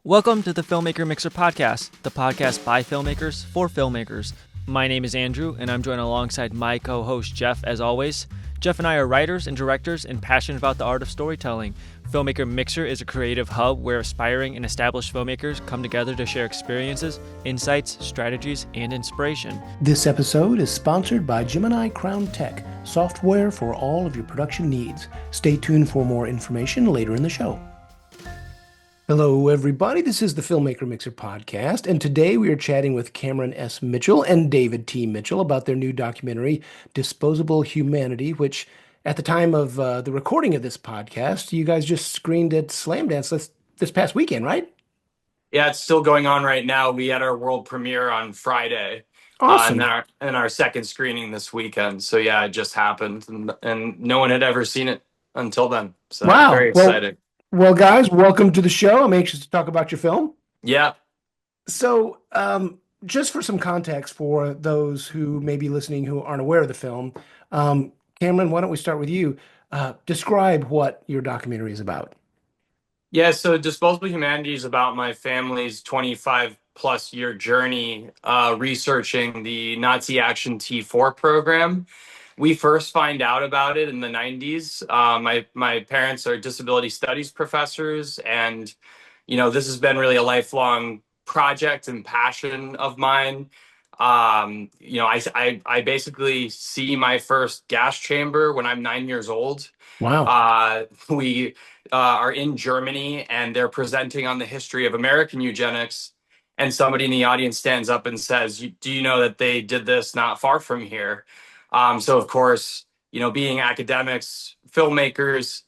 Welcome to the Filmmaker Mixer podcast, the podcast by filmmakers for filmmakers. My name is Andrew, and I'm joined alongside my co-host Jeff, as always. Jeff and I are writers and directors and passionate about the art of storytelling. Filmmaker Mixer is a creative hub where aspiring and established filmmakers come together to share experiences, insights, strategies, and inspiration. This episode is sponsored by Gemini Crown Tech, software for all of your production needs. Stay tuned for more information later in the show. Hello, everybody. This is the Filmmaker Mixer podcast, and today we are chatting with Cameron S. Mitchell and David T. Mitchell about their new documentary, Disposable Humanity, which at the time of the recording of this podcast, you guys just screened at Slamdance this past weekend, right? Yeah, it's still going on right now. We had our world premiere on Friday. Awesome. And our second screening this weekend. So yeah, it just happened, and no one had ever seen it until then. So wow. Very exciting. Well, guys, welcome to the show. I'm anxious to talk about your film. Yeah. So, just for some context for those who may be listening who aren't aware of the film, Cameron, why don't we start with you? Describe what your documentary is about. Yeah, so Disposable Humanity is about my family's 25 plus year journey researching the Nazi Aktion T4 program. We first find out about it in the 90s. My parents are disability studies professors, and this has been really a lifelong project and passion of mine. I basically see my first gas chamber when I'm 9 years old. Wow. We are in Germany, and they're presenting on the history of American eugenics. And somebody in the audience stands up and says, "Do you know that they did this not far from here?" So, of course, being academics, filmmakers,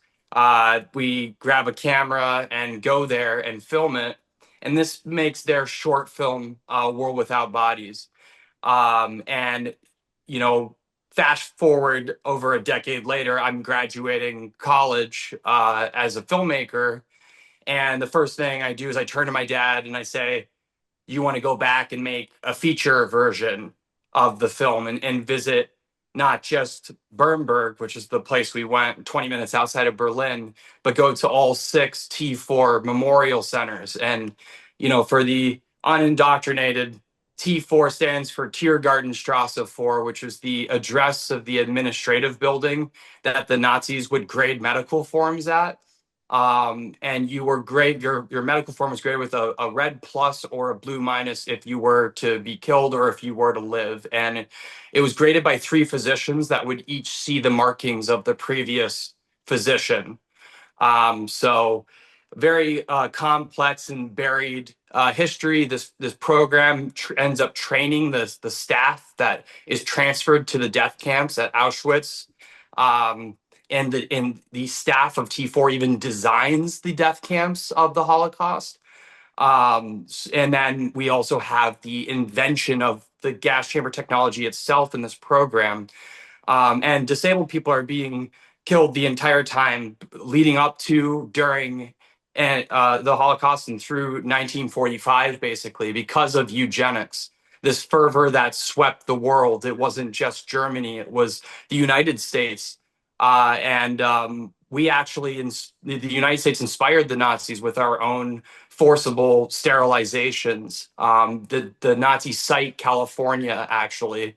we grab a camera and go there and film it. And this makes their short film, World Without Bodies. Fast forward over a decade later, I'm graduating college as a filmmaker. And the first thing I do is I turn to my dad and I say, "You want to go back and make a feature version of the film and visit not just Bernburg, which is the place we went 20 minutes outside of Berlin, but go to all 6 T4 memorial centers." And, for the unindoctrinated, T4 stands for Tiergartenstrasse 4, which is the address of the administrative building that the Nazis would grade medical forms at. And you were graded, your medical form was graded with a red plus or a blue minus if you were to be killed or if you were to live. And it was graded by 3 physicians that would each see the markings of the previous physician. So very complex and buried history. This program ends up training the staff that is transferred to the death camps at Auschwitz. And the staff of T4 even designs the death camps of the Holocaust. And then we also have the invention of the gas chamber technology itself in this program. And disabled people are being killed the entire time leading up to, during the Holocaust and through 1945, basically, because of eugenics. This fervor that swept the world. It wasn't just Germany, it was the United States. We actually, the United States inspired the Nazis with our own forcible sterilizations. The Nazi site California, actually,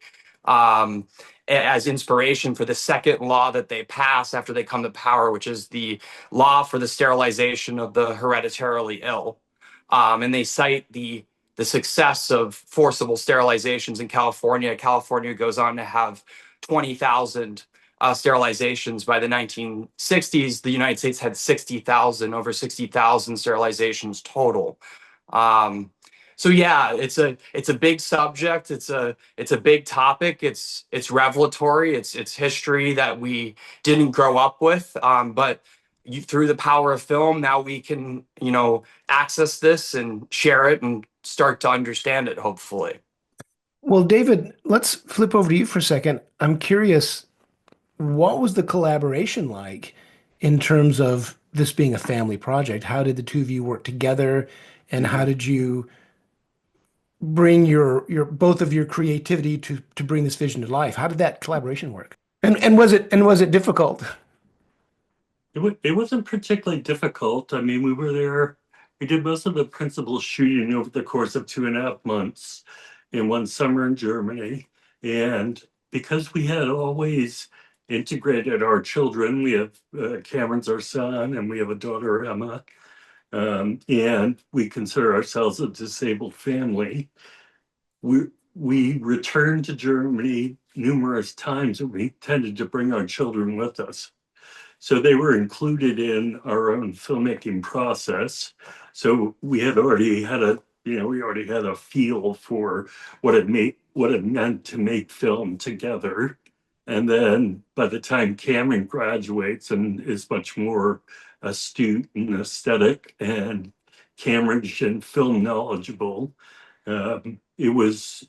as inspiration for the second law that they pass after they come to power, which is the law for the sterilization of the hereditarily ill. And they cite the success of forcible sterilizations in California. California goes on to have 20,000 sterilizations by the 1960s. The United States had 60,000, over 60,000 sterilizations total. So yeah, it's a big subject. It's a big topic. It's revelatory. It's history that we didn't grow up with. But through the power of film, now we can access this and share it and start to understand it, hopefully. Well, David, let's flip over to you for a second. I'm curious, what was the collaboration like in terms of this being a family project? How did the two of you work together, and how did you bring your both of your creativity to bring this vision to life? How did that collaboration work? And was it difficult? It wasn't particularly difficult. I mean, we were there We did most of the principal shooting over the course of 2.5 months in one summer in Germany. And because we had always integrated our children, we have Cameron's our son, and we have a daughter, Emma, and we consider ourselves a disabled family. We returned to Germany numerous times, and we tended to bring our children with us. So they were included in our own filmmaking process. So we already had a feel for what it meant to make film together. And then by the time Cameron graduates and is much more astute and aesthetic and Cameron's and film knowledgeable, it was,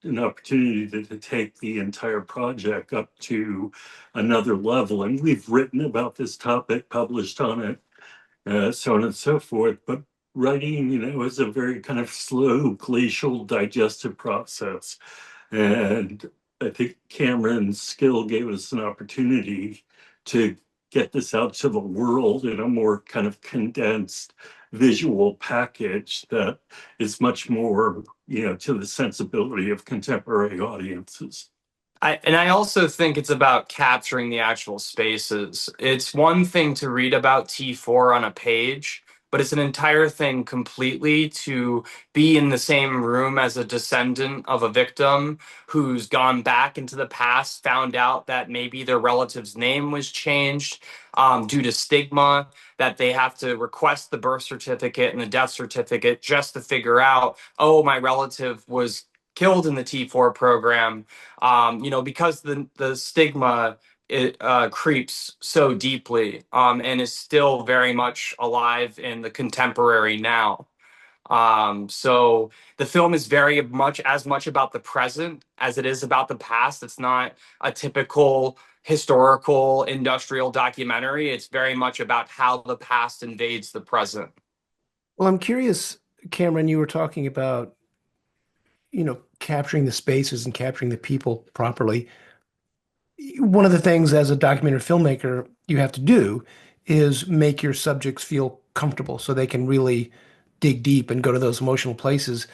an opportunity to take the entire project up to another level. And we've written about this topic, published on it, so on and so forth. But writing, is a very kind of slow, glacial, digestive process. And I think Cameron's skill gave us an opportunity to get this out to the world in a more kind of condensed visual package that is much more, to the sensibility of contemporary audiences. I also think it's about capturing the actual spaces. It's one thing to read about T4 on a page, but it's an entire thing completely to be in the same room as a descendant of a victim who's gone back into the past, found out that maybe their relative's name was changed due to stigma, that they have to request the birth certificate and the death certificate just to figure out, oh, my relative was killed in the T4 program, because the stigma creeps so deeply and is still very much alive in the contemporary now. So the film is very much as much about the present as it is about the past. It's not a typical historical industrial documentary. It's very much about how the past invades the present. Well, I'm curious, Cameron, you were talking about, capturing the spaces and capturing the people properly. One of the things as a documentary filmmaker you have to do is make your subjects feel comfortable so they can really dig deep and go to those emotional places.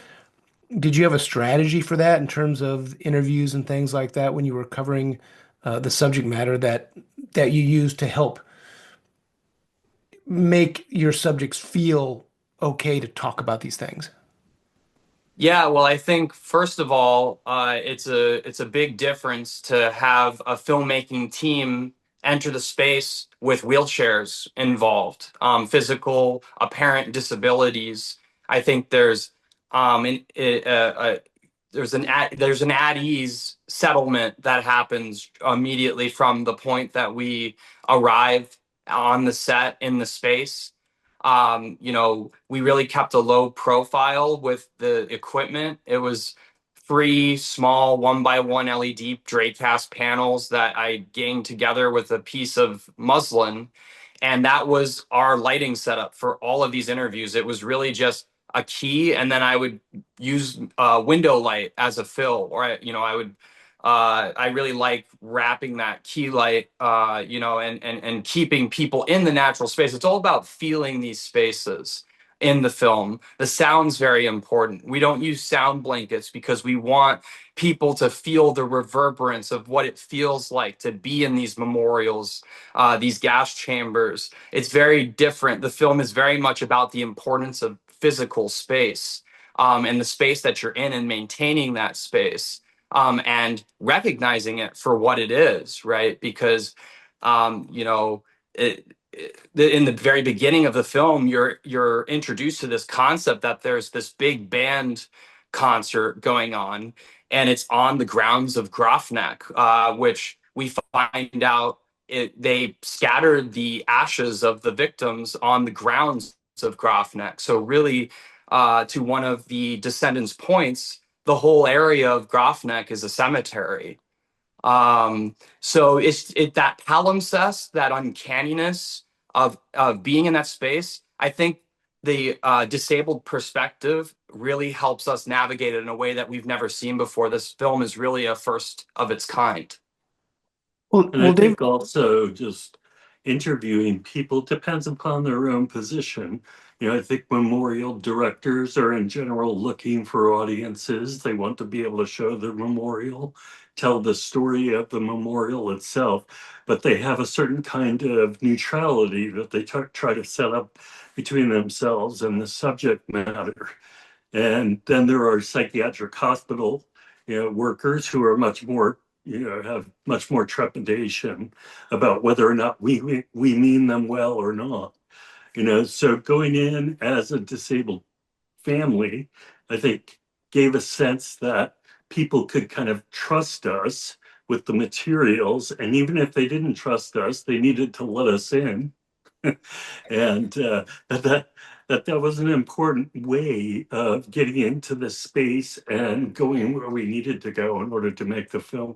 Did you have a strategy for that in terms of interviews and things like that when you were covering the subject matter that you used to help make your subjects feel okay to talk about these things? Yeah, well, I think first of all, it's a big difference to have a filmmaking team enter the space with wheelchairs involved, physical apparent disabilities. I think there's an at ease settlement that happens immediately from the point that we arrive on the set in the space. We really kept a low profile with the equipment. It was three small 1x1 LED Dracast panels that I gained together with a piece of muslin. And that was our lighting setup for all of these interviews. It was really just a key, and then I would use window light as a fill, or I really like wrapping that key light, and keeping people in the natural space. It's all about feeling these spaces in the film. The sound's very important. We don't use sound blankets because we want people to feel the reverberance of what it feels like to be in these memorials, these gas chambers. It's very different. The film is very much about the importance of physical space, and the space that you're in and maintaining that space, and recognizing it for what it is, right? Because, in the very beginning of the film, you're introduced to this concept that there's this big band concert going on, and it's on the grounds of Grafneck, which we find out they scattered the ashes of the victims on the grounds of Grafneck. So really, to one of the descendants' points, the whole area of Grafneck is a cemetery. So it's that palimpsest, that uncanniness of being in that space. I think the disabled perspective really helps us navigate it in a way that we've never seen before. This film is really a first of its kind. Well, And I well, Dave, think also just, interviewing people depends upon their own position. I think memorial directors are in general looking for audiences. They want to be able to show the memorial, tell the story of the memorial itself, but they have a certain kind of neutrality that they try to set up between themselves and the subject matter. And then there are psychiatric hospital, workers who are much more, have much more trepidation about whether or not we mean them well or not. So going in as a disabled family, I think gave a sense that people could kind of trust us with the materials, and even if they didn't trust us, they needed to let us in. And that was an important way of getting into the space and going where we needed to go in order to make the film.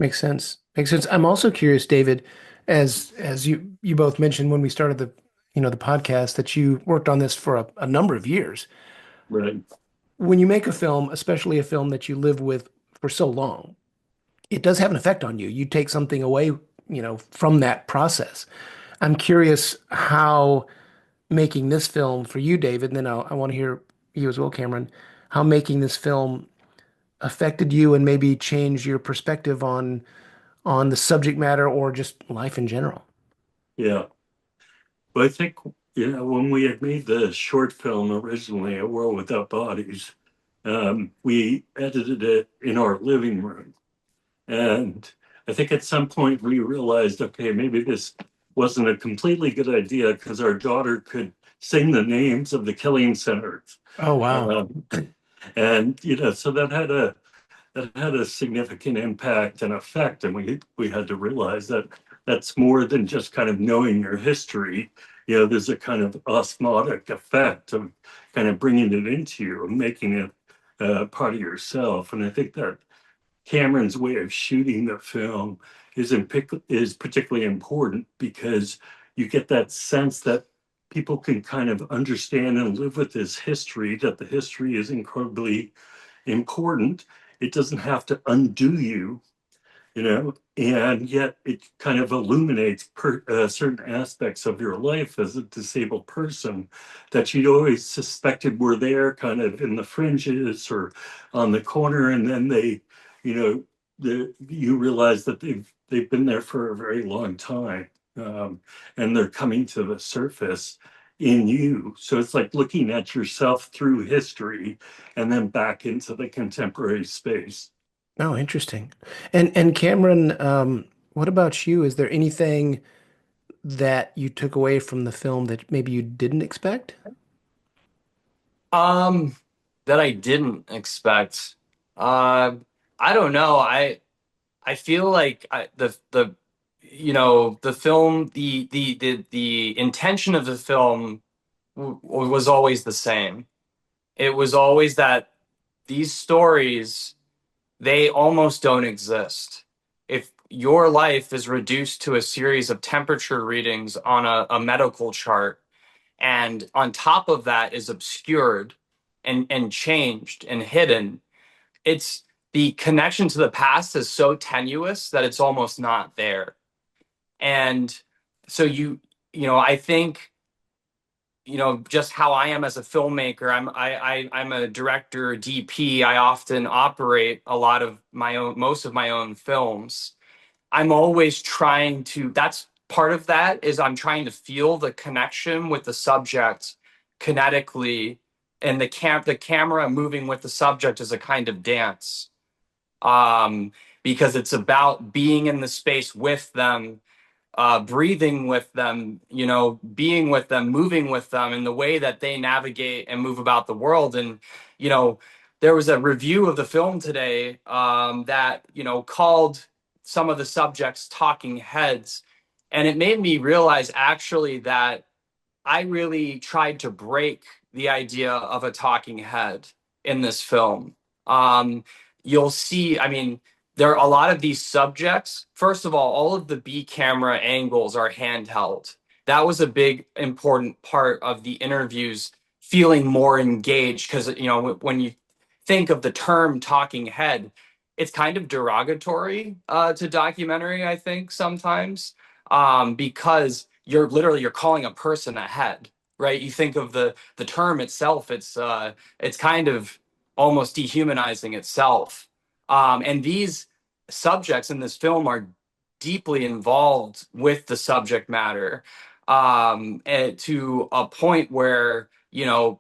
Makes sense. Makes sense. I'm also curious, David, as you both mentioned when we started the podcast, that you worked on this for a number of years. Right. When you make a film, especially a film that you live with for so long, it does have an effect on you. You take something away, from that process. I'm curious how making this film for you, David, and then I want to hear you as well, Cameron, how making this film affected you and maybe changed your perspective on the subject matter or just life in general. Yeah. But I think, when we had made the short film originally, A World Without Bodies, we edited it in our living room. And I think at some point we realized, okay, maybe this wasn't a completely good idea because our daughter could sing the names of the killing centers. Oh, wow. Um, and, so that had a significant impact and effect. And we had to realize that that's more than just kind of knowing your history. There's a kind of osmotic effect of kind of bringing it into you and making it part of yourself. And I think that Cameron's way of shooting the film is particularly important because you get that sense that people can kind of understand and live with this history, that the history is incredibly important. It doesn't have to undo you, and yet it kind of illuminates certain aspects of your life as a disabled person that you'd always suspected were there kind of in the fringes or on the corner. And then you know, you realize that they've been there for a very long time. And they're coming to the surface in you. So it's like looking at yourself through history and then back into the contemporary space. Oh, interesting. And Cameron, what about you? Is there anything that you took away from the film that maybe you didn't expect? Um, that I didn't expect. Uh, I don't know. I feel like the film, the intention of the film was always the same. It was always that these stories, they almost don't exist. If your life is reduced to a series of temperature readings on a medical chart, and on top of that is obscured and changed and hidden, it's the connection to the past is so tenuous that it's almost not there. And so I think, just how I am as a filmmaker, I'm a director, DP. I often operate a lot of most of my own films. I'm always trying to, that's part of that is I'm trying to feel the connection with the subject kinetically, and the camera moving with the subject is a kind of dance. Because it's about being in the space with them, breathing with them, being with them, moving with them in the way that they navigate and move about the world. And, there was a review of the film today that, called some of the subjects talking heads. And it made me realize actually that I really tried to break the idea of a talking head in this film. Um, you'll see, I mean, there are a lot of these subjects. First of all of the B camera angles are handheld. That was a big important part of the interviews, feeling more engaged because, when you think of the term talking head, it's kind of derogatory to documentary, I think, sometimes. because you're calling a person ahead, right? You think of the term itself, it's kind of almost dehumanizing itself. And these subjects in this film are deeply involved with the subject matter, and to a point where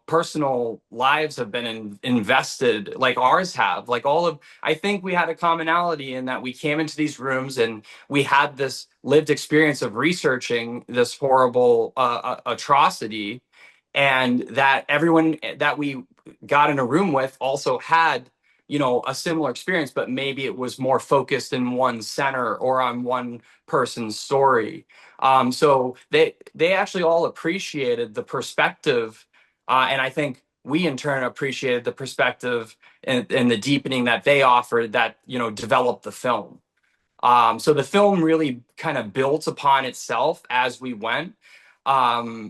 personal lives have been invested, like ours have. Like all of, I think we had a commonality in that we came into these rooms and we had this lived experience of researching this horrible atrocity, and that everyone that we got in a room with also had a similar experience, but maybe it was more focused in one center or on one person's story. So they actually all appreciated the perspective, and I think we in turn appreciated the perspective and the deepening that they offered that developed the film. So the film really kind of built upon itself as we went.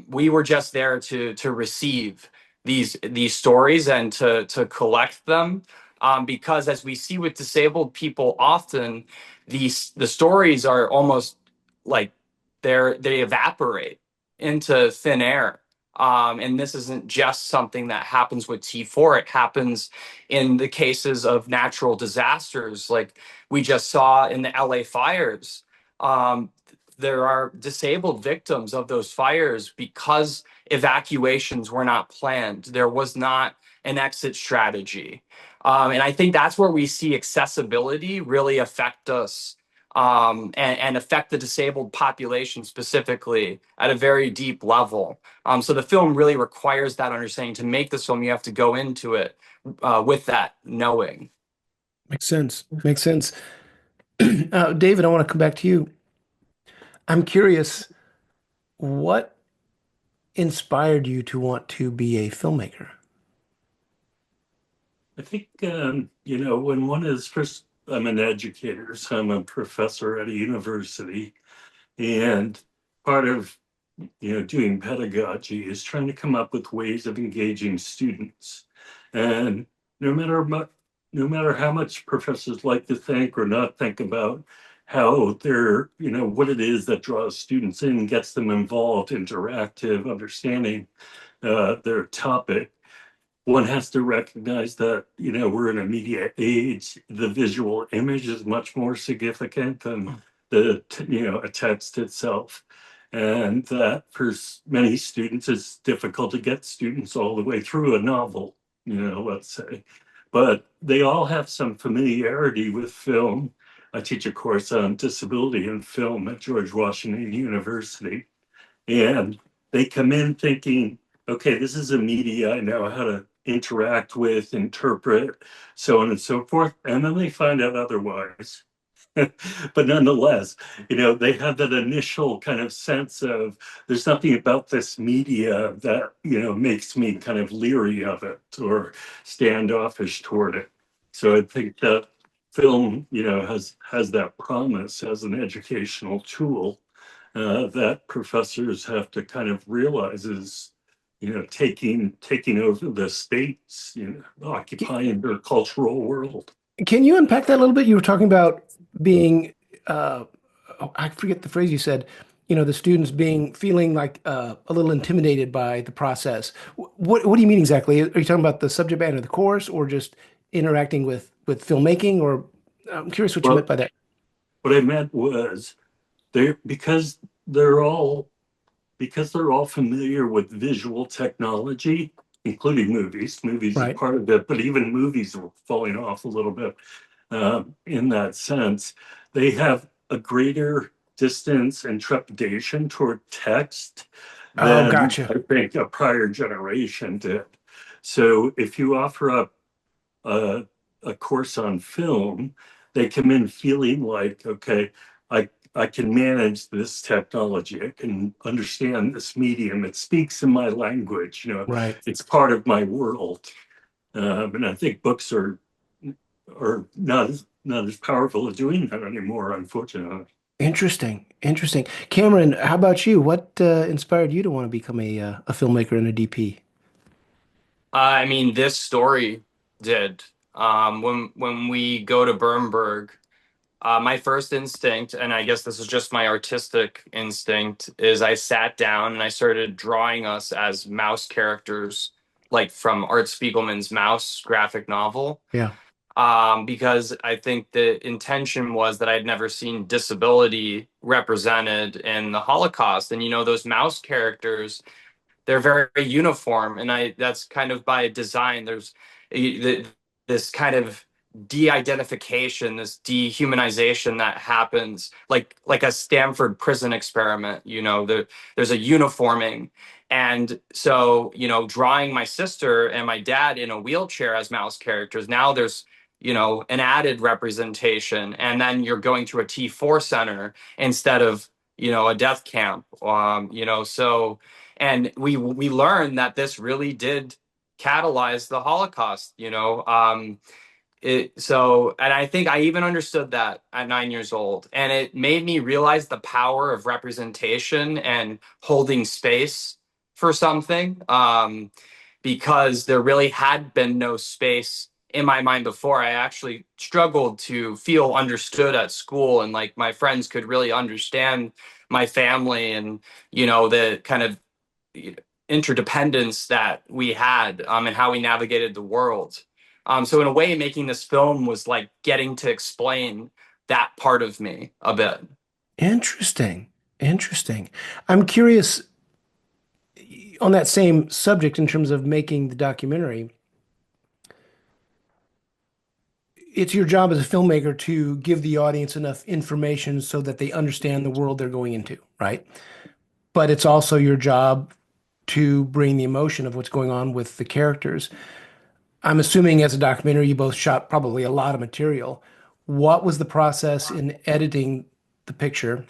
We were just there to receive these stories and to collect them, because as we see with disabled people, often the stories are almost like they evaporate into thin air. And this isn't just something that happens with T4. It happens in the cases of natural disasters, like we just saw in the LA fires. There are disabled victims of those fires because evacuations were not planned. There was not an exit strategy. And I think that's where we see accessibility really affect us, and affect the disabled population specifically at a very deep level. So the film really requires that understanding. To make this film, you have to go into it with that knowing. Makes sense. Makes sense. David, I want to come back to you. I'm curious, what inspired you to want to be a filmmaker? I think, when one is first, I'm an educator, so I'm a professor at a university. And part of, doing pedagogy is trying to come up with ways of engaging students. And no matter what, no matter how much professors like to think or not think about how they're, what it is that draws students in, gets them involved, interactive, understanding their topic, one has to recognize that we're in a media age. The visual image is much more significant than a text itself, and that for many students it's difficult to get students all the way through a novel, let's say, but they all have some familiarity with film. I teach a course on disability and film at George Washington University, and they come in thinking, okay, this is a media I know how to interact with, interpret, so on and so forth. And then they find out otherwise. But nonetheless, they have that initial kind of sense of there's nothing about this media that, makes me kind of leery of it or standoffish toward it. So I think that film, has that promise as an educational tool that professors have to kind of realize is, taking over the states, occupying their cultural world. Can you unpack that a little bit? You were talking about being, I forget the phrase you said, the students feeling like a little intimidated by the process. What do you mean exactly? Are you talking about the subject matter of the course or just interacting with filmmaking? Or I'm curious what you meant Well, by that. what I meant was they they're all because they're all familiar with visual technology, including movies. Movies is Right. part of it, but even movies are falling off a little bit in that sense. They have a greater distance and trepidation toward text Oh, than gotcha. I think a prior generation did. So if you offer up a, a course on film, they come in feeling like, okay, I can manage this technology. I can understand this medium. It speaks in my language. Right. It's part of my world. And I think books are not as powerful at doing that anymore, unfortunately. Interesting. Interesting. Cameron, how about you? What inspired you to want to become a filmmaker and a DP? I mean, this story did. When we go to Bernberg, My first instinct, and I guess this is just my artistic instinct, is I sat down and I started drawing us as mouse characters, like from Art Spiegelman's Mouse graphic novel. Yeah. Because I think the intention was that I'd never seen disability represented in the Holocaust. And, those mouse characters, they're very uniform. And that's kind of by design. There's this kind of de-identification, this dehumanization that happens, like a Stanford prison experiment. There's a uniforming. And so, drawing my sister and my dad in a wheelchair as mouse characters, now there's, an added representation. And then you're going to a T4 center instead of, a death camp. So, and we learned that this really did catalyze the Holocaust. And I think I even understood that at 9 years old, and it made me realize the power of representation and holding space for something, because there really had been no space in my mind before. I actually struggled to feel understood at school, and like my friends could really understand my family, and the kind of interdependence that we had, and how we navigated the world. So in a way, making this film was like getting to explain that part of me a bit. Interesting. Interesting. I'm curious on that same subject in terms of making the documentary. It's your job as a filmmaker to give the audience enough information so that they understand the world they're going into, right? But it's also your job to bring the emotion of what's going on with the characters. I'm assuming as a documentary, you both shot probably a lot of material. What was the process in editing the picture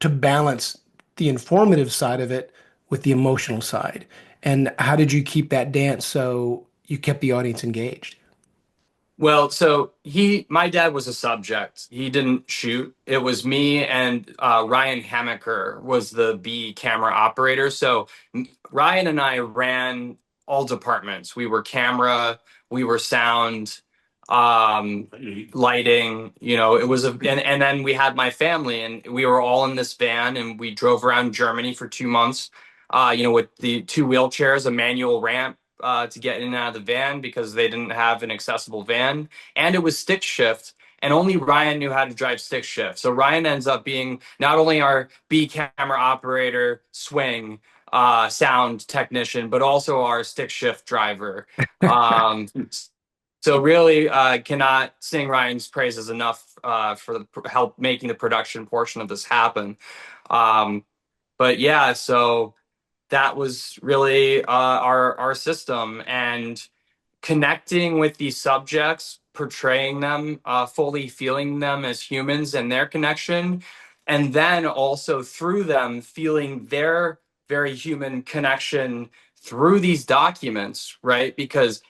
to balance the informative side of it with the emotional side? And how did you keep that dance so you kept the audience engaged? Well, so my dad was a subject. He didn't shoot. It was me and Ryan Hamaker was the B camera operator. So Ryan and I ran all departments. We were camera, we were sound, lighting. It was and then we had my family, and we were all in this van, and we drove around Germany for 2 months. With the two wheelchairs, a manual ramp, to get in and out of the van because they didn't have an accessible van. And it was stick shift, and only Ryan knew how to drive stick shift. So Ryan ends up being not only our B camera operator, swing, sound technician, but also our stick shift driver. Um, so really, cannot sing Ryan's praises enough for the help making the production portion of this happen. But yeah, so that was really our system, and connecting with these subjects, portraying them, fully feeling them as humans and their connection, and then also through them feeling their very human connection through these documents, right?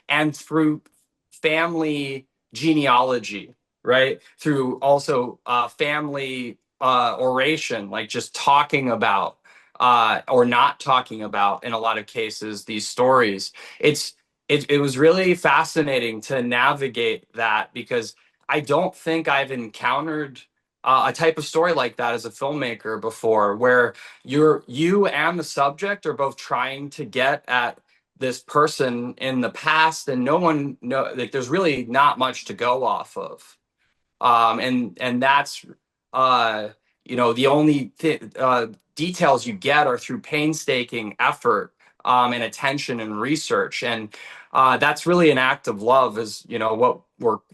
And through family genealogy, right? Through also family oration, like just talking about or not talking about, in a lot of cases, these stories. It was really fascinating to navigate that, because I don't think I've encountered a type of story like that as a filmmaker before, where you and the subject are both trying to get at this person in the past, and no one know, like, there's really not much to go off of. And that's the only details you get are through painstaking effort, and attention and research. And that's really an act of love, is what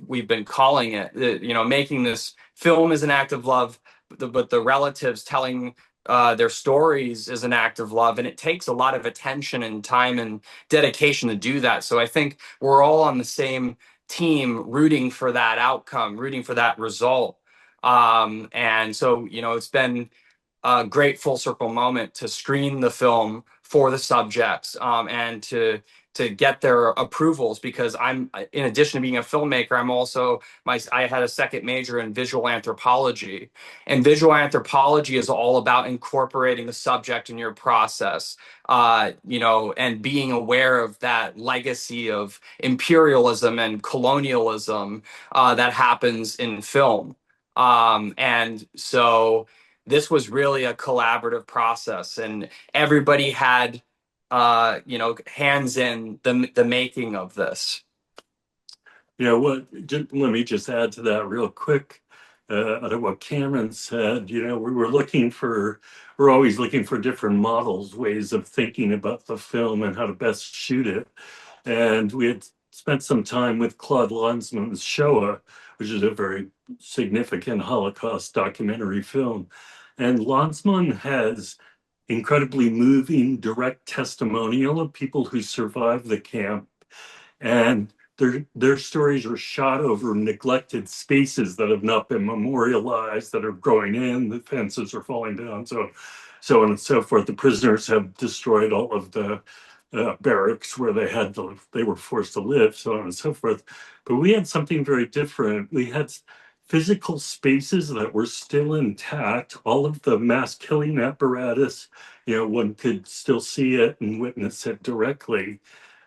we've been calling it. Making this film is an act of love, but the relatives telling their stories is an act of love, and it takes a lot of attention and time and dedication to do that. So I think we're all on the same team, rooting for that outcome, rooting for that result. And so, it's been a great full circle moment to screen the film for the subjects, and to get their approvals, because I'm, in addition to being a filmmaker, I had a second major in visual anthropology, and visual anthropology is all about incorporating the subject in your process, and being aware of that legacy of imperialism and colonialism that happens in film. And so this was really a collaborative process, and everybody had, hands in the making of this. Let me just add to that real quick. Out of what Cameron said, we're always looking for different models, ways of thinking about the film and how to best shoot it. And we had spent some time with Claude Lanzmann's Shoah, which is a very significant Holocaust documentary film. And Lanzmann has incredibly moving direct testimonial of people who survived the camp, and their stories are shot over neglected spaces that have not been memorialized, that are growing in, the fences are falling down, so on and so forth. The prisoners have destroyed all of the barracks where they were forced to live, so on and so forth. But we had something very different. We had physical spaces that were still intact. All of the mass killing apparatus, one could still see it and witness it directly.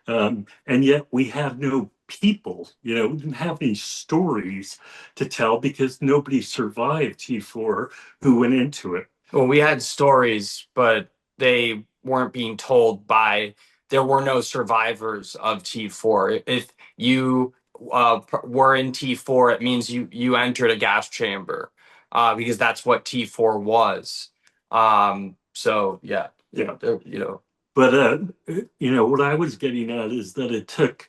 And yet we have no people, we didn't have any stories to tell because nobody survived T4 who went into it. Well, we had stories, but they weren't being told there were no survivors of T4. If you were in T4, it means you entered a gas chamber, because that's what T4 was. So yeah, Yeah. you know. But what I was getting at is that it took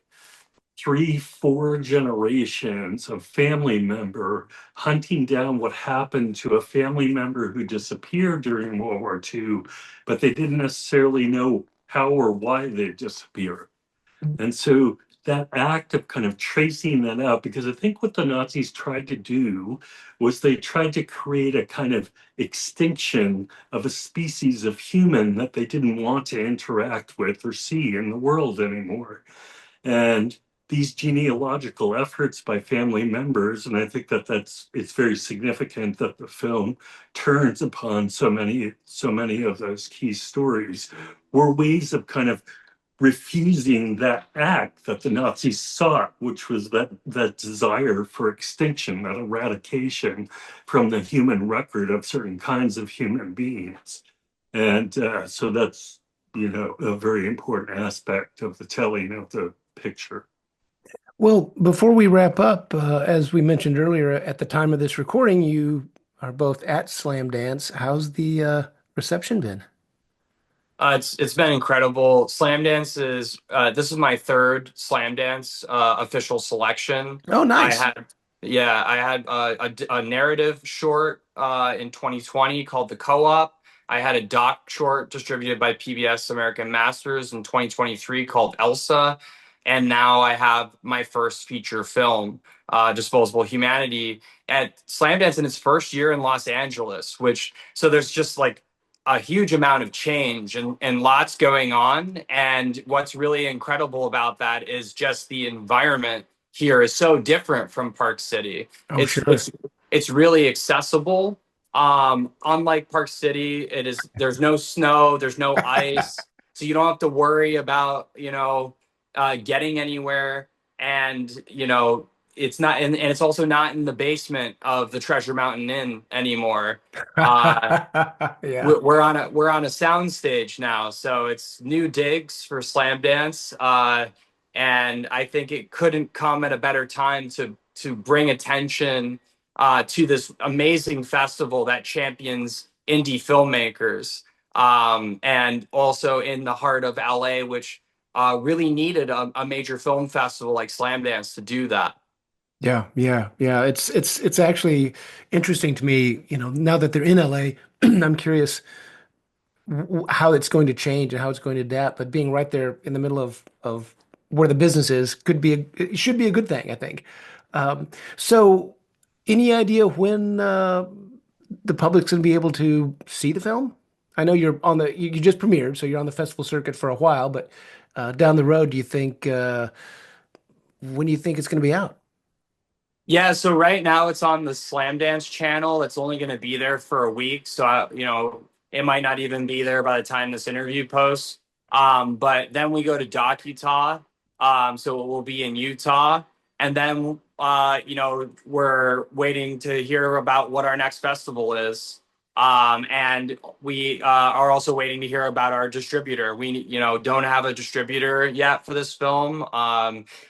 3, 4 generations of family member hunting down what happened to a family member who disappeared during World War II, but they didn't necessarily know how or why they disappeared. And so that act of kind of tracing that out, because I think what the Nazis tried to do was they tried to create a kind of extinction of a species of human that they didn't want to interact with or see in the world anymore. And these genealogical efforts by family members, and I think it's very significant that the film turns upon so many of those key stories, were ways of kind of refusing that act that the Nazis sought, which was that desire for extinction, that eradication from the human record of certain kinds of human beings. And so that's, a very important aspect of the telling of the picture. Well, before we wrap up, as we mentioned earlier, at the time of this recording, you are both at Slamdance. How's the reception been? It's been incredible. Slamdance is this is my third Slamdance official selection. Oh, I nice. had I had a narrative short in 2020 called The Co-op. I had a doc short distributed by PBS American Masters in 2023 called Elsa, and now I have my first feature film, Disposable Humanity, at Slamdance in its first year in Los Angeles. So there's just like a huge amount of change and lots going on. And what's really incredible about that is just the environment here is so different from Park City. Oh, It's sure. it's it's really accessible. Unlike Park City, there's no snow, there's no ice, so you don't have to worry about getting anywhere. And it's not, and it's also not in the basement of the Treasure Mountain Inn anymore. Uh, Yeah. we're on a sound stage now, so it's new digs for Slamdance, and I think it couldn't come at a better time to bring attention to this amazing festival that champions indie filmmakers, and also in the heart of LA, which really needed a major film festival like Slamdance to do that. Yeah, yeah, yeah. It's actually interesting to me, now that they're in LA, I'm curious how it's going to change and how it's going to adapt. But being right there in the middle of where the business is it should be a good thing, I think. So, any idea when the public's going to be able to see the film? I know you just premiered, so you're on the festival circuit for a while, but down the road, do you think when do you think it's going to be out? Yeah, so right now it's on the Slamdance channel. It's only going to be there for a week, so it might not even be there by the time this interview posts. But then we go to DocUtah, so it will be in Utah, And then, we're waiting to hear about what our next festival is. And we are also waiting to hear about our distributor. We, don't have a distributor yet for this film.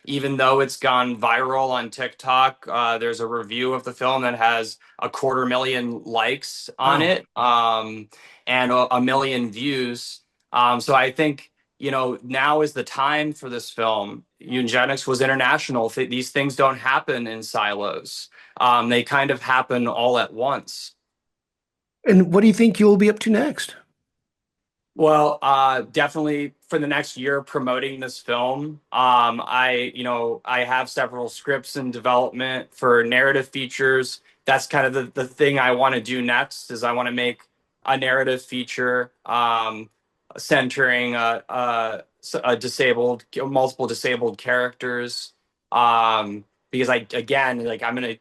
Even though it's gone viral on TikTok, there's a review of the film that has 250,000 likes on Wow. it, and a million views. So I think, now is the time for this film. Eugenics was international. These things don't happen in silos. They kind of happen all at once. And what do you think you'll be up to next? Well, definitely for the next year promoting this film. I have several scripts in development for narrative features. That's kind of the thing I want to do next is I want to make a narrative feature centering a disabled, multiple disabled characters. Because again, like I'm gonna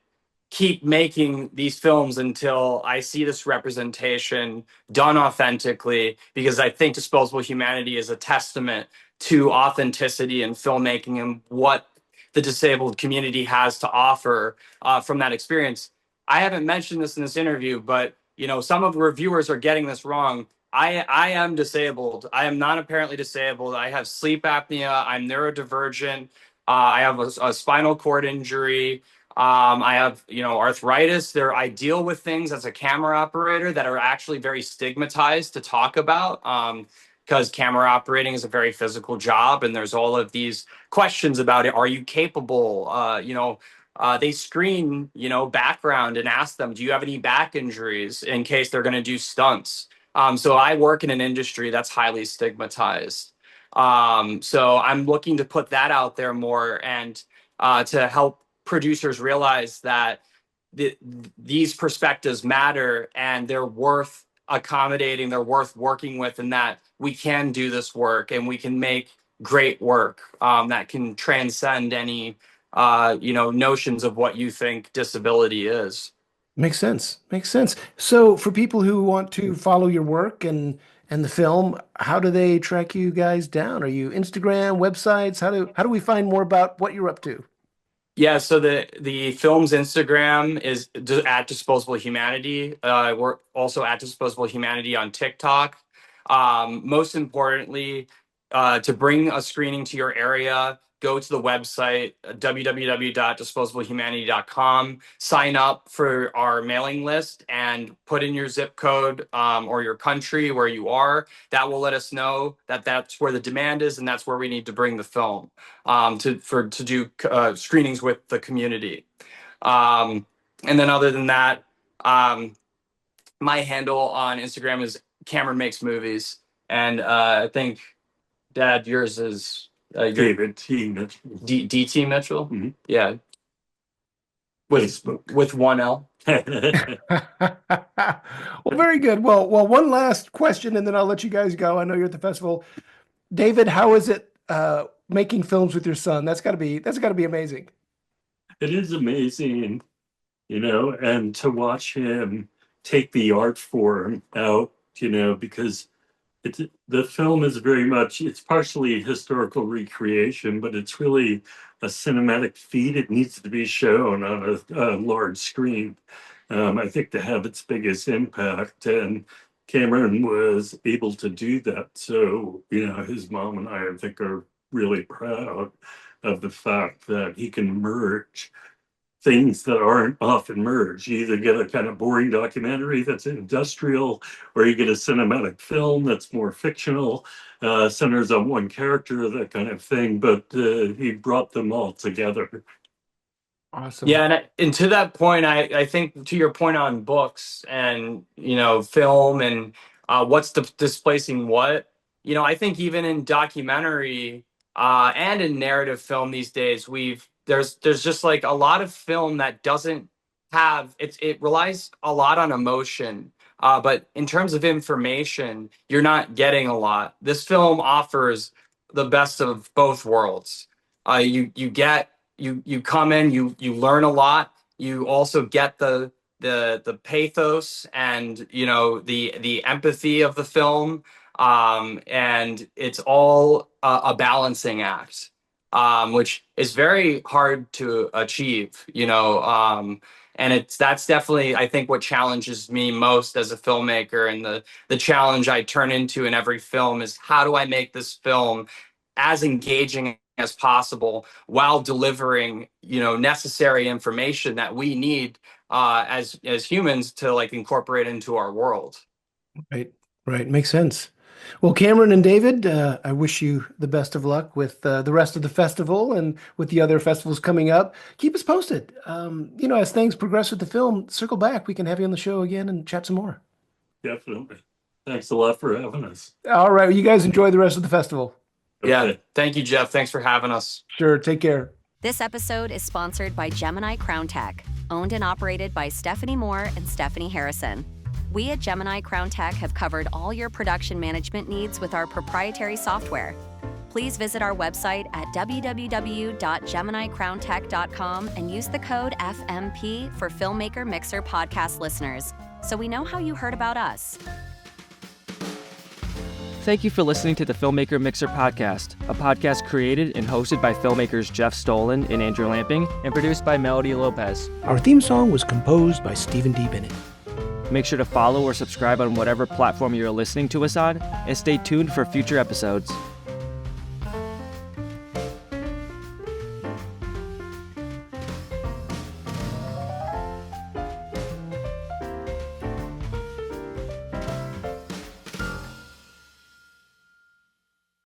keep making these films until I see this representation done authentically, because I think Disposable Humanity is a testament to authenticity in filmmaking and what the disabled community has to offer from that experience. I haven't mentioned this in this interview, but some of the reviewers are getting this wrong. I am disabled. I am not apparently disabled. I have sleep apnea. I'm neurodivergent. I have a spinal cord injury. I have, arthritis. I deal with things as a camera operator that are actually very stigmatized to talk about, because camera operating is a very physical job, and there's all of these questions about it. Are you capable? They screen, background and ask them, do you have any back injuries in case they're going to do stunts? So I work in an industry that's highly stigmatized. So I'm looking to put that out there more, and to help producers realize that these perspectives matter and they're worth accommodating, they're worth working with, and that we can do this work and we can make great work that can transcend any notions of what you think disability is. Makes sense. Makes sense. So for people who want to follow your work and the film, how do they track you guys down? Are you Instagram, websites? How do we find more about what you're up to? Yeah, so the film's Instagram is at Disposable Humanity. We're also at Disposable Humanity on TikTok. Most importantly, to bring a screening to your area, go to the website www.disposablehumanity.com, sign up for our mailing list, and put in your zip code or your country where you are. That will let us know that that's where the demand is and that's where we need to bring the film to do screenings with the community. And then other than that, my handle on Instagram is Cameron Makes Movies, and I think Dad, yours is your David T. Mitchell. DT Mitchell. Mhm. Yeah, with Facebook. with one L. Well, very good. Well, one last question, and then I'll let you guys go. I know you're at the festival. David, how is it making films with your son? That's got to be amazing. It is amazing, and to watch him take the art form out, because the film is very much, it's partially historical recreation, but it's really a cinematic feat. It needs to be shown on a large screen, I think, to have its biggest impact. And Cameron was able to do that. So, his mom and I think, are really proud of the fact that he can merge things that aren't often merged. You either get a kind of boring documentary that's industrial, or you get a cinematic film that's more fictional, centers on one character, that kind of thing. But he brought them all together. Awesome. Yeah, and to that point, I think to your point on books and film and what's displacing what, I think even in documentary and in narrative film these days, there's just like a lot of film that doesn't have it relies a lot on emotion, but in terms of information, you're not getting a lot. This film offers the best of both worlds. You get you come in, you learn a lot. You also get the pathos and the empathy of the film, and it's all a balancing act. which is very hard to achieve, and that's definitely, I think, what challenges me most as a filmmaker, and the challenge I turn into in every film is, how do I make this film as engaging as possible while delivering, necessary information that we need as humans to like incorporate into our world. Right. Makes sense. Well, Cameron and David, I wish you the best of luck with the rest of the festival and with the other festivals coming up. Keep us posted. As things progress with the film, circle back. We can have you on the show again and chat some more. Definitely. Thanks a lot for having us. All right. Well, you guys enjoy the rest of the festival. Okay. Yeah. Thank you, Jeff. Thanks for having us. Sure. Take care. This episode is sponsored by Gemini Crown Tech, owned and operated by Stephanie Moore and Stephanie Harrison. We at Gemini Crown Tech have covered all your production management needs with our proprietary software. Please visit our website at www.geminicrowntech.com and use the code FMP for Filmmaker Mixer podcast listeners, so we know how you heard about us. Thank you for listening to the Filmmaker Mixer podcast, a podcast created and hosted by filmmakers Jeff Stolen and Andrew Lamping, and produced by Melody Lopez. Our theme song was composed by Stephen D. Bennett. Make sure to follow or subscribe on whatever platform you're listening to us on, and stay tuned for future episodes.